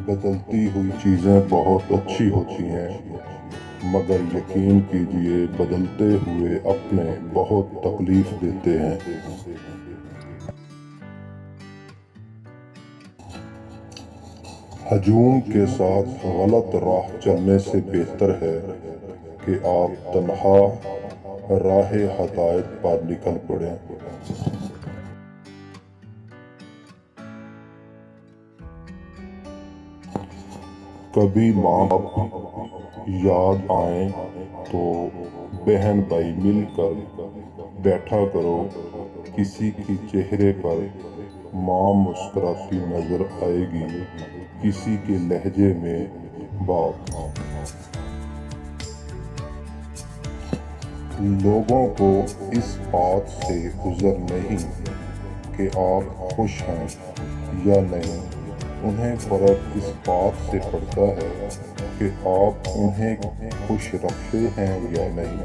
بدلتی ہوئی چیزیں بہت اچھی ہوتی ہیں، مگر یقین کیجیے بدلتے ہوئے اپنے بہت تکلیف دیتے ہیں۔ ہجوم کے ساتھ غلط راہ چلنے سے بہتر ہے کہ آپ تنہا راہ ہدایت پر نکل پڑیں۔ کبھی ماں باپ یاد آئیں تو بہن بھائی مل کر بیٹھا کرو، کسی کے چہرے پر ماں مسکراتی نظر آئے گی، کسی کے لہجے میں باپ۔ لوگوں کو اس بات سے عذر نہیں کہ آپ خوش ہیں یا نہیں، انہیں فرق اس بات سے پڑتا ہے کہ آپ انہیں خوش رکھتے ہیں یا نہیں۔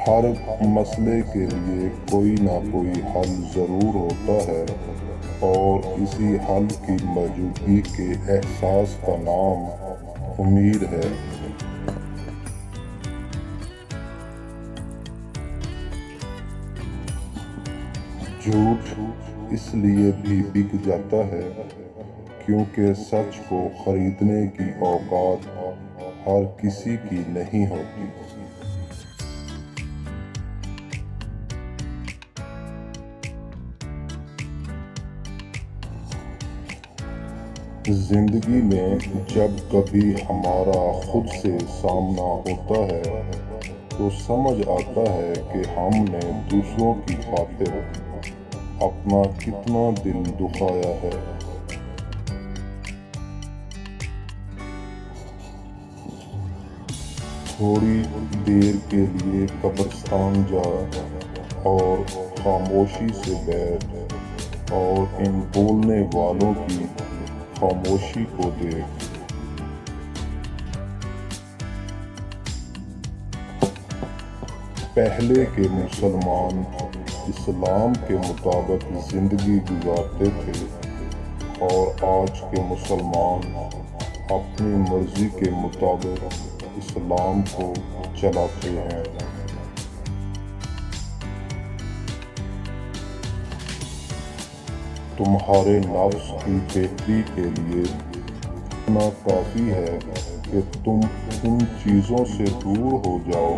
ہر مسئلے کے لیے کوئی نہ کوئی حل ضرور ہوتا ہے، اور اسی حل کی موجودگی کے احساس کا نام امید ہے۔ جھوٹ اس لیے بھی بک جاتا ہے کیونکہ سچ کو خریدنے کی اوقات ہر کسی کی نہیں ہوتی۔ زندگی میں جب کبھی ہمارا خود سے سامنا ہوتا ہے تو سمجھ آتا ہے کہ ہم نے دوسروں کی خاطر اپنا کتنا دل دکھایا ہے۔ تھوڑی دیر کے لیے قبرستان جا اور خاموشی سے بیٹھ اور ان بولنے والوں کی خاموشی کو دیکھ۔ پہلے کے مسلمان اسلام کے مطابق زندگی گزارتے تھے، اور آج کے مسلمان اپنی مرضی کے مطابق اسلام کو چلاتے ہیں۔ تمہارے نفس کی بہتری کے لیے اتنا کافی ہے کہ تم ان چیزوں سے دور ہو جاؤ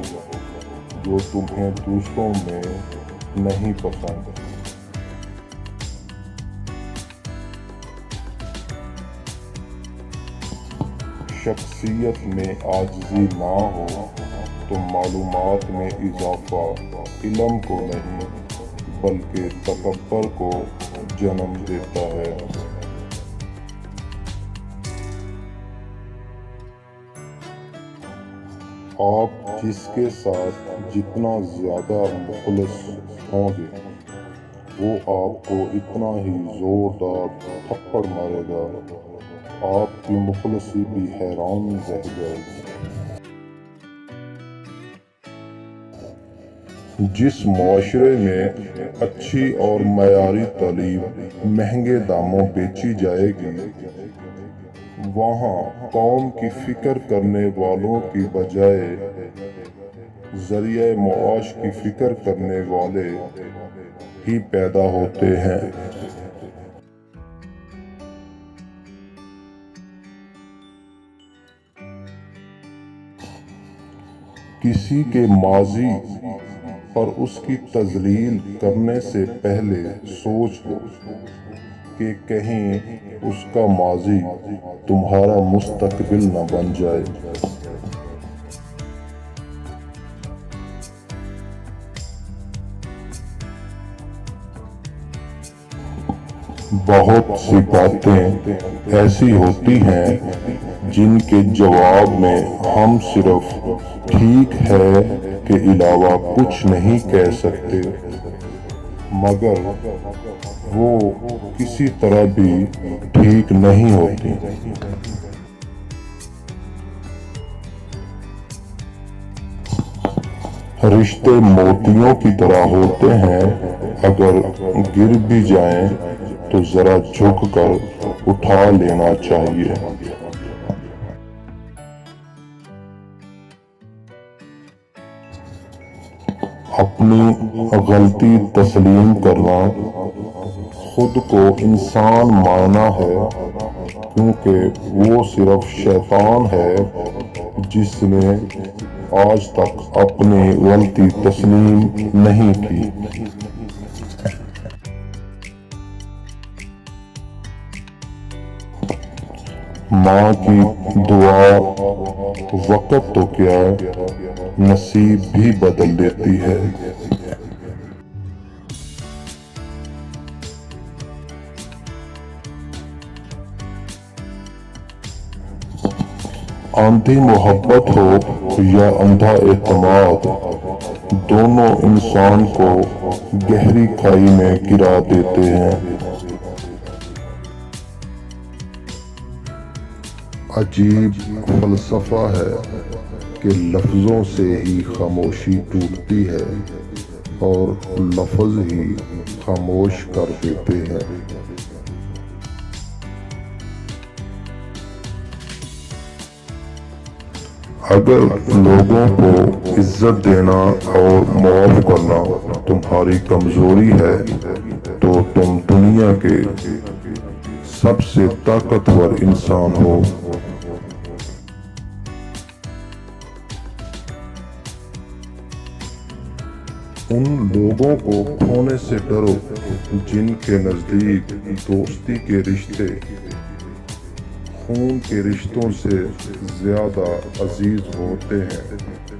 جو تمہیں دوسروں میں نہیں پسند۔ شخصیت میں عاجزی نہ ہو تو معلومات میں اضافہ علم کو نہیں بلکہ تکبر کو جنم دیتا ہے۔ آپ جس کے ساتھ جتنا زیادہ مخلص ہوں گے وہ آپ کو اتنا ہی زوردار تھپڑ مارے گا، آپ کی مخلصی بھی حیران رہ جائے گی۔ جس معاشرے میں اچھی اور معیاری تعلیم مہنگے داموں بیچی جائے گی، وہاں قوم کی فکر کرنے والوں کی بجائے ذریعہ معاش کی فکر کرنے والے ہی پیدا ہوتے ہیں۔ کسی کے ماضی پر اس کی تذلیل کرنے سے پہلے سوچ لو کہ کہیں اس کا ماضی تمہارا مستقبل نہ بن جائے۔ بہت سی باتیں ایسی ہوتی ہیں جن کے جواب میں ہم صرف ٹھیک ہے کے علاوہ کچھ نہیں کہہ سکتے، مگر وہ کسی طرح بھی ٹھیک نہیں ہوتی۔ رشتے موتیوں کی طرح ہوتے ہیں، اگر گر بھی جائیں تو ذرا جھک کر اٹھا لینا چاہیے۔ اپنی غلطی تسلیم کرنا خود کو انسان ماننا ہے، کیونکہ وہ صرف شیطان ہے جس نے آج تک اپنی غلطی تسلیم نہیں کی۔ ماں کی دعا وقت تو کیا نصیب بھی بدل دیتی ہے۔ اندھی محبت ہو یا اندھا اعتماد، دونوں انسان کو گہری کھائی میں گرا دیتے ہیں۔ عجیب فلسفہ ہے کہ لفظوں سے ہی خاموشی ٹوٹتی ہے اور لفظ ہی خاموش کر دیتے ہیں۔ اگر لوگوں کو عزت دینا اور معاف کرنا تمہاری کمزوری ہے تو تم دنیا کے سب سے طاقتور انسان ہو۔ ان لوگوں کو کھونے سے ڈرو جن کے نزدیک دوستی کے رشتے خون کے رشتوں سے زیادہ عزیز ہوتے ہیں۔